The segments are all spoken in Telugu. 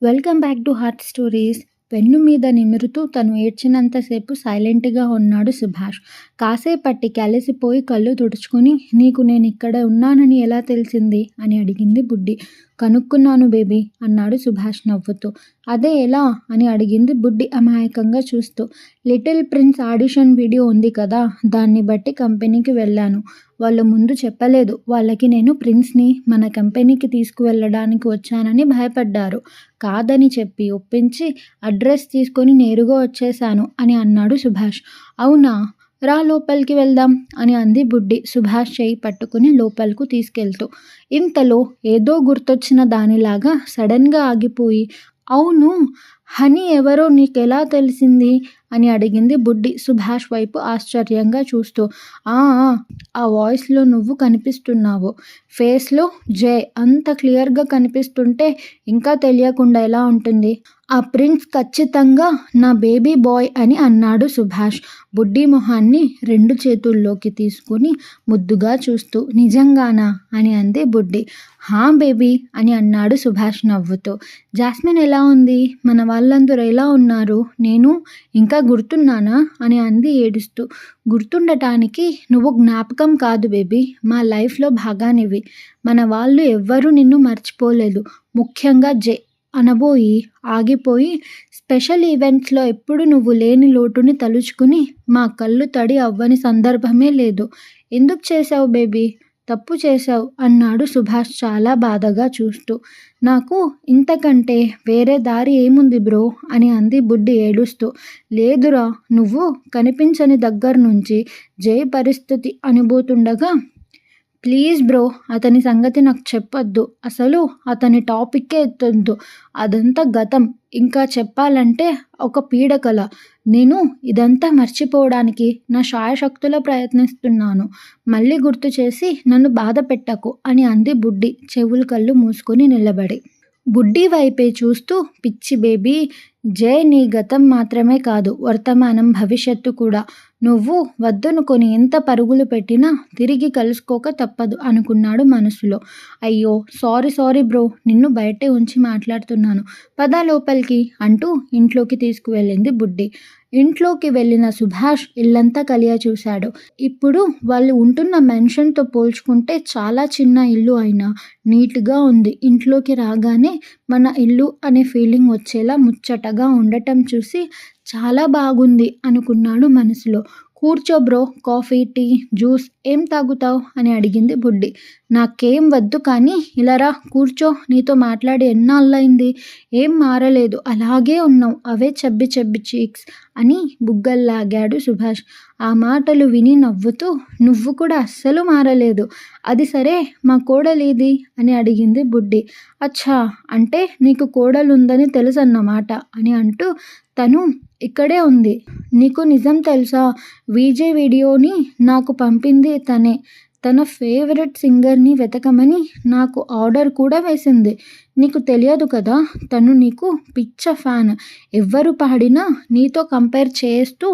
Welcome back to heart stories. Pen మీద నిమురుతూ తను ఏడ్చినంతసేపు సైలెంట్గా ఉన్నాడు సుభాష్. కాసేపటికి అలసిపోయి కళ్ళు తుడుచుకుని, నీకు నేను ఇక్కడ ఉన్నానని ఎలా తెలిసింది అని అడిగింది బుడ్డి. కనుక్కున్నాను బేబీ అన్నాడు సుభాష్ నవ్వుతూ. అదే ఎలా అని అడిగింది బుడ్డి అమాయకంగా చూస్తూ. లిటిల్ ప్రిన్స్ ఆడిషన్ వీడియో ఉంది కదా, దాన్ని బట్టి కంపెనీకి వెళ్ళాను. వాళ్ళు ముందు చెప్పలేదు. వాళ్ళకి నేను ప్రిన్స్ని మన కంపెనీకి తీసుకువెళ్ళడానికి వచ్చానని భయపడ్డారు. కాదని చెప్పి ఒప్పించి అడ్రస్ తీసుకొని నేరుగా వచ్చేశాను అని అన్నాడు సుభాష్. అవునా, రా లోపలికి వెళ్దాం అని అంది బుడ్డి సుభాష్ చేయి పట్టుకుని లోపలకు తీసుకెళ్తూ. ఇంతలో ఏదో గుర్తొచ్చిన దానిలాగా సడన్గా ఆగిపోయి, అవును హనీ ఎవరో నీకెలా తెలిసింది అని అడిగింది బుడ్డి సుభాష్ వైపు ఆశ్చర్యంగా చూస్తూ. ఆ ఆ వాయిస్లో నువ్వు కనిపిస్తున్నావు, ఫేస్లో జై అంత క్లియర్గా కనిపిస్తుంటే ఇంకా తెలియకుండా ఎలా ఉంటుంది? ఆ ప్రిన్స్ ఖచ్చితంగా నా బేబీ బాయ్ అని అన్నాడు సుభాష్ బుడ్డి మొహాన్ని రెండు చేతుల్లోకి తీసుకుని ముద్దుగా చూస్తూ. నిజంగానా అని అంది బుడ్డి. హా బేబీ అని అన్నాడు సుభాష్ నవ్వుతూ. జాస్మిన్ ఎలా ఉంది? మన వాళ్ళందరూ ఎలా ఉన్నారు? నేను ఇంకా గుర్తున్నానా అని అంది ఏడుస్తూ. గుర్తుండటానికి నువ్వు జ్ఞాపకం కాదు బేబీ, మా లైఫ్లో భాగానివి. మన వాళ్ళు ఎవ్వరూ నిన్ను మర్చిపోలేదు, ముఖ్యంగా జై అనబోయి ఆగిపోయి, స్పెషల్ ఈవెంట్స్లో ఎప్పుడు నువ్వు లేని లోటుని తలుచుకుని మా కళ్ళు తడి అవ్వని సందర్భమే లేదు. ఎందుకు చేశావు బేబీ? తప్పు చేశావు అన్నాడు సుభాష్ చాలా బాధగా చూస్తూ. నాకు ఇంతకంటే వేరే దారి ఏముంది బ్రో అని అంది బుడ్డి ఏడుస్తూ. లేదురా, నువ్వు కనిపించని దగ్గర నుంచి జై పరిస్థితి అనుభూతుండగా ప్లీజ్ బ్రో, అతని సంగతి నాకు చెప్పొద్దు. అసలు అతని టాపిక్కే ఎత్తొద్దు. అదంతా గతం. ఇంకా చెప్పాలంటే ఒక పీడకల. నేను ఇదంతా మర్చిపోవడానికి నా శాయశక్తులా ప్రయత్నిస్తున్నాను. మళ్ళీ గుర్తు చేసి నన్ను బాధ పెట్టకు అని అంది బుడ్డి చెవులు కళ్ళు మూసుకొని నిలబడి. బుడ్డి వైపే చూస్తూ, పిచ్చి బేబీ, జై నీ గతం మాత్రమే కాదు, వర్తమానం భవిష్యత్తు కూడా. నువ్వు వద్దనుకొని ఎంత పరుగులు పెట్టినా తిరిగి కలుసుకోక తప్పదు అనుకున్నాడు మనసులో. అయ్యో సారీ బ్రో, నిన్ను బయటే ఉంచి మాట్లాడుతున్నాను, పద లోపలికి అంటూ ఇంట్లోకి తీసుకువెళ్ళింది బుడ్డి. ఇంట్లోకి వెళ్ళిన సుభాష్ ఇల్లంతా కలియ చూశాడు. ఇప్పుడు వాళ్ళు ఉంటున్న మెన్షన్తో పోల్చుకుంటే చాలా చిన్న ఇల్లు అయినా నీట్గా ఉంది. ఇంట్లోకి రాగానే మన ఇల్లు అనే ఫీలింగ్ వచ్చేలా ముచ్చటగా ఉండటం చూసి చాలా బాగుంది అనుకున్నాడు మనసులో. కూర్చో బ్రో, కాఫీ టీ జ్యూస్ ఏం తాగుతావు అని అడిగింది బుడ్డి. నాకేం వద్దు కానీ ఇలా రా కూర్చో, నీతో మాట్లాడి ఎన్నాళ్ళైంది, ఏం మారలేదు, అలాగే ఉన్నావు, అవే చెబ్బి చీక్స్ అని బుగ్గల్లాగాడు సుభాష్. ఆ మాటలు విని నవ్వుతూ, నువ్వు కూడా అస్సలు మారలేదు. అది సరే, మా కోడలేది అని అడిగింది బుడ్డి. అచ్చా, అంటే నీకు కోడలుందని తెలుసన్నమాట అని అంటూ, తను ఇక్కడే ఉంది. నీకు నిజం తెలుసా, విజయ్ వీడియోని నాకు పంపింది తనే. తన ఫేవరెట్ సింగర్ని వెతకమని నాకు ఆర్డర్ కూడా వేసింది. నీకు తెలియదు కదా, తను నీకు పిచ్చ ఫ్యాన్. ఎవ్వరు పాడినా నీతో కంపేర్ చేస్తూ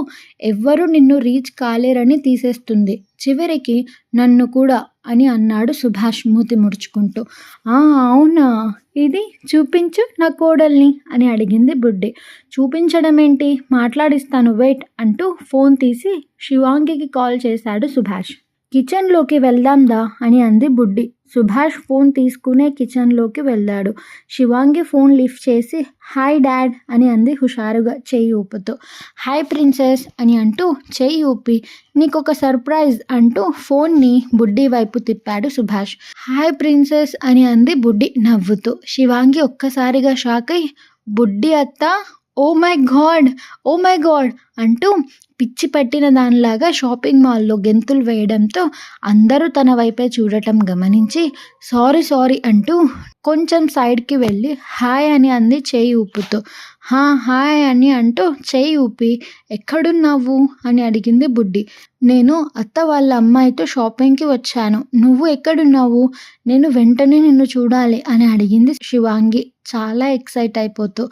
ఎవ్వరు నిన్ను రీచ్ కాలేరని తీసేస్తుంది, చివరికి నన్ను కూడా అని అన్నాడు సుభాష్ మూతి ముడుచుకుంటూ. అవునా, ఇది చూపించు నా కోడల్ని అని అడిగింది బుడ్డి. చూపించడం ఏంటి, మాట్లాడిస్తాను వెయిట్ అంటూ ఫోన్ తీసి శివాంగికి కాల్ చేశాడు సుభాష్. కిచెన్లోకి వెళ్దాందా అని అంది బుడ్డి. సుభాష్ ఫోన్ తీసుకునే కిచెన్లోకి వెళ్ళాడు. శివాంగి ఫోన్ లిఫ్ట్ చేసి హాయ్ డాడ్ అని అంది హుషారుగా చెయ్యి ఊపుతూ. హాయ్ ప్రిన్సెస్ అని అంటూ చెయ్యి ఊపి, నీకొక సర్ప్రైజ్ అంటూ ఫోన్ని బుడ్డి వైపు తిప్పాడు సుభాష్. హాయ్ ప్రిన్సెస్ అని అంది బుడ్డి నవ్వుతూ. శివాంగి ఒక్కసారిగా షాక్ అయి, బుడ్డి అత్త, ఓ మై గాడ్ అంటూ పిచ్చి పట్టిన దానిలాగా షాపింగ్ మాల్లో గెంతులు వేయడంతో అందరూ తన వైపే చూడటం గమనించి సారీ అంటూ కొంచెం సైడ్కి వెళ్ళి హాయ్ అని అంది చేయి ఊపుతూ. హాయ్ అని అంటూ చేయి ఊపి, ఎక్కడున్నావు అని అడిగింది బుడ్డి. నేను అత్త వాళ్ళ అమ్మాయితో షాపింగ్కి వచ్చాను, నువ్వు ఎక్కడున్నావు? నేను వెంటనే నిన్ను చూడాలి అని అడిగింది శివాంగి చాలా ఎక్సైట్ అయిపోతూ.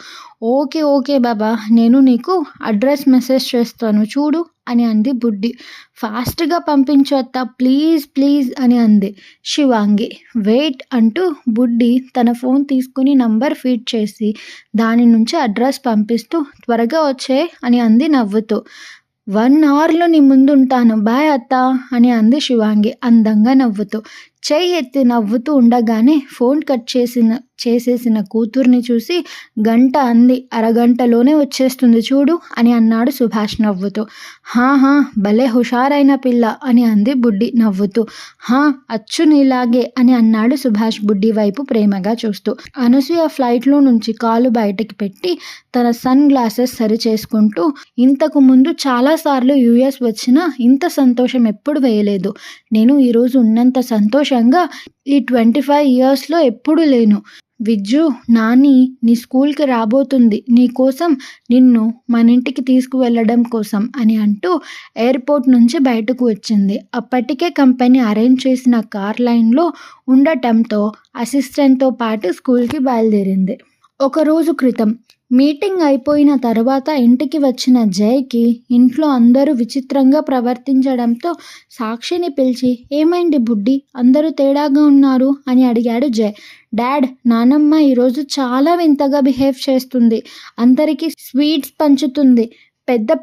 ఓకే బాబా, నేను నీకు అడ్రస్ మెసేజ్ చేస్తాను చూడు అని అంది బుడ్డి. ఫాస్ట్‌గా పంపించు అత్త ప్లీజ్ ప్లీజ్ అని అంది శివాంగి. వెయిట్ అంటూ బుడ్డి తన ఫోన్ తీసుకుని నంబర్ ఫీడ్ చేసి దాని నుంచి అడ్రస్ పంపిస్తూ త్వరగా వచ్చేయ్ అని అంది నవ్వుతూ. 1 అవర్‌లో నీ ముందుంటాను. బాయ్ అత్తా అని అంది శివాంగి అందంగా నవ్వుతూ. చెయ్యి ఎత్తి నవ్వుతూ ఉండగానే ఫోన్ కట్ చేసేసిన కూతుర్ని చూసి గంట అంది. అరగంటలోనే వచ్చేస్తుంది చూడు అని అన్నాడు సుభాష్ నవ్వుతూ. హా భలే హుషారైన పిల్ల అని అంది బుడ్డి నవ్వుతూ. హా అచ్చు నీలాగే అని అన్నాడు సుభాష్ బుడ్డి వైపు ప్రేమగా చూస్తూ. అనసూయ ఫ్లైట్లో నుంచి కాలు బయటకి పెట్టి తన సన్ గ్లాసెస్ సరి చేసుకుంటూ ఇంతకు ముందు చాలాసార్లు యూఎస్ వచ్చినా ఇంత సంతోషం ఎప్పుడు వేయలేదు. నేను ఈరోజు ఉన్నంత సంతోషంగా ఈ 25 ఇయర్స్‌లో ఎప్పుడూ లేను. విజ్జు నాని నీ స్కూల్‌కి రాబోతుంది నీకోసం నిన్ను మనింటికి తీసుకువెళ్ళడం కోసం అని అంటూ ఎయిర్‌పోర్ట్ నుంచి బయటకు వచ్చింది. అప్పటికే కంపెనీ అరేంజ్ చేసిన కార్ లైన్‌లో ఉండటంతో అసిస్టెంట్‌తో పాటు స్కూల్‌కి బయలుదేరింది. ఒకరోజు క్రితం మీటింగ్ అయిపోయిన తర్వాత ఇంటికి వచ్చిన జయకి ఇంట్లో అందరూ విచిత్రంగా ప్రవర్తించడంతో సాక్షిని పిలిచి ఏమైంది బుడ్డి అందరూ తేడాగా ఉన్నారు అని అడిగాడు జయ్. డాడ్ నానమ్మ ఈరోజు చాలా వింతగా బిహేవ్ చేస్తుంది. అందరికీ స్వీట్స్ పంచుతుంది.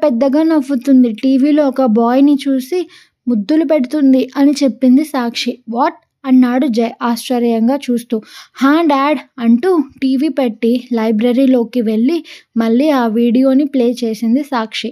పెద్దగా నవ్వుతుంది. టీవీలో ఒక బాయ్ని చూసి ముద్దులు పెడుతుంది అని చెప్పింది సాక్షి. వాట్ అన్నాడు జయ్ ఆశ్చర్యంగా చూస్తూ. హా డాడ్ అంటూ టీవీ పెట్టి లైబ్రరీలోకి వెళ్ళి మళ్ళీ ఆ వీడియోని ప్లే చేసింది సాక్షి.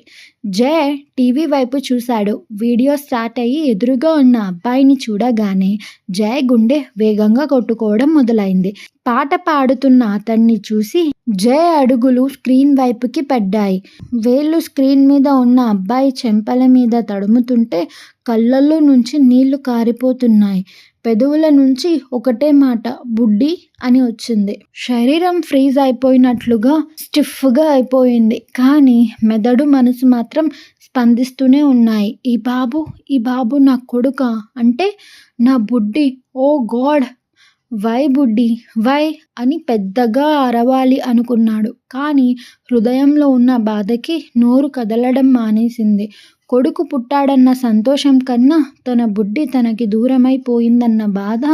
జయ్ టీవీ వైపు చూశాడు. వీడియో స్టార్ట్ అయ్యి ఎదురుగా ఉన్న అబ్బాయిని చూడగానే జయ్ గుండె వేగంగా కొట్టుకోవడం మొదలైంది. పాట పాడుతున్న అతన్ని చూసి జయ్ అడుగులు స్క్రీన్ వైపుకి పడ్డాయి. వేళ్ళు స్క్రీన్ మీద ఉన్న అబ్బాయి చెంపల మీద తడుముతుంటే కళ్ళల్లో నుంచి నీళ్లు కారిపోతున్నాయి. పెదవుల నుంచి ఒకటే మాట బుడ్డి అని వచ్చింది. శరీరం ఫ్రీజ్ అయిపోయినట్లుగా స్టిఫ్గా అయిపోయింది. కానీ మెదడు మనసు మాత్రం స్పందిస్తూనే ఉన్నాయి. ఈ బాబు నా కొడుకా అంటే నా బుడ్డి. ఓ గాడ్ వై బుడ్డి వై అని పెద్దగా అరవాలి అనుకున్నాడు. కానీ హృదయంలో ఉన్న బాధకి నోరు కదలడం మానేసింది. కొడుకు పుట్టాడన్న సంతోషం కన్నా తన బుడ్డి తనకి దూరమైపోయిందన్న బాధ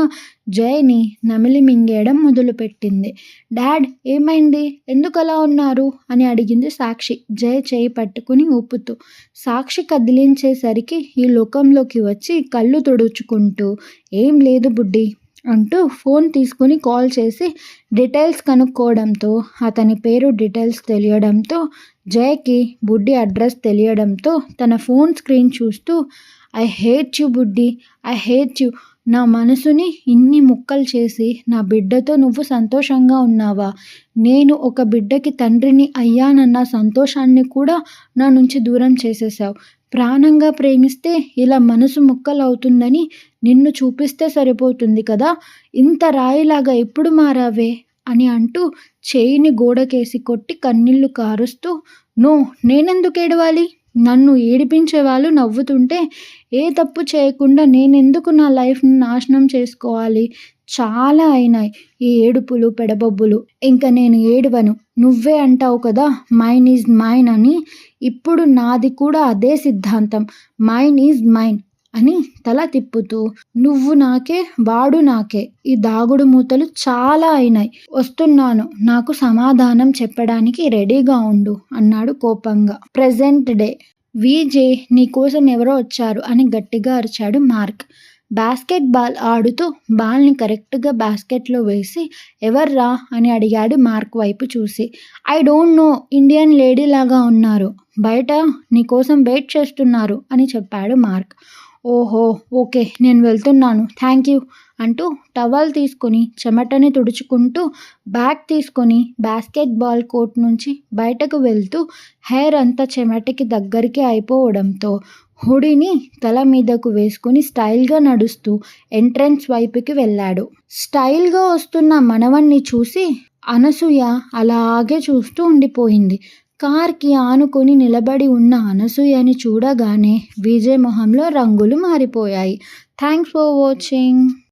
జయని నమిలి మింగేయడం మొదలుపెట్టింది. డాడ్ ఏమైంది ఎందుకలా ఉన్నారు అని అడిగింది సాక్షి జయ చేయి పట్టుకుని ఊపుతూ. సాక్షి కదిలించేసరికి ఈ లోకంలోకి వచ్చి కళ్ళు తుడుచుకుంటూ ఏం లేదు బుడ్డి అంటూ ఫోన్ తీసుకుని కాల్ చేసి డీటెయిల్స్ కనుక్కోవడంతో అతని పేరు డీటెయిల్స్ తెలియడంతో జయకి బుడ్డి అడ్రస్ తెలియడంతో తన ఫోన్ స్క్రీన్ చూస్తూ ఐ హేట్ యు బుడ్డి ఐ హేట్ యు. నా మనసుని ఇన్ని ముక్కలు చేసి నా బిడ్డతో నువ్వు సంతోషంగా ఉన్నావా? నేను ఒక బిడ్డకి తండ్రిని అయ్యానన్న సంతోషాన్ని కూడా నా నుంచి దూరం చేసేసావు. ప్రాణంగా ప్రేమిస్తే ఇలా మనసు ముక్కలవుతుందని నిన్ను చూపిస్తే సరిపోతుంది కదా. ఇంత రాయిలాగా ఎప్పుడు మారావే అని అంటూ చేయిని గోడకేసి కొట్టి కన్నీళ్లు కారుస్తూ నో నేనెందుకు ఏడవాలి? నన్ను ఏడిపించే వాళ్ళు నవ్వుతుంటే ఏ తప్పు చేయకుండా నేనెందుకు నా లైఫ్ని నాశనం చేసుకోవాలి? చాలా అయినాయి ఈ ఏడుపులు పెడబొబ్బులు. ఇంక నేను ఏడవను. నువ్వే అంటావు కదా మైన్ ఈజ్ మైన్ అని. ఇప్పుడు నాది కూడా అదే సిద్ధాంతం. మైన్ ఈజ్ మైన్ అని తల తిప్పుతూ నువ్వు నాకే వాడు నాకే ఈ దాగుడు మూతలు చాలా అయినాయి. వస్తున్నాను. నాకు సమాధానం చెప్పడానికి రెడీగా ఉండు అన్నాడు కోపంగా. ప్రెజెంట్ డే విజే నీకోసం ఎవరో వచ్చారు అని గట్టిగా అరిచాడు మార్క్. బాస్కెట్ బాల్ ఆడుతూ బాల్ని కరెక్ట్గా బాస్కెట్లో వేసి ఎవర్రా అని అడిగాడు మార్క్ వైపు చూసి. I don't know Indian lady లాగా ఉన్నారు. బయట నీకోసం వెయిట్ చేస్తున్నారు అని చెప్పాడు మార్క్. ఓహో ఓకే నేను వెళ్తున్నాను థ్యాంక్ యూ అంటూ టవల్ తీసుకొని చెమటని తుడుచుకుంటూ బ్యాగ్ తీసుకొని బాస్కెట్ బాల్ కోర్ట్ నుంచి బయటకు వెళ్తూ హెయిర్ అంతా చెమటకి దగ్గరికి అయిపోవడంతో హుడీని తల మీదకు వేసుకుని స్టైల్గా నడుస్తూ ఎంట్రన్స్ వైపుకి వెళ్ళాడు. స్టైల్గా వస్తున్న మనవణ్ణి చూసి అనసూయ అలాగే చూస్తూ ఉండిపోయింది. కార్కి ఆనుకొని నిలబడి ఉన్న అనసూయని చూడగానే విజయ్ మొహంలో రంగులు మారిపోయాయి. Thanks for watching.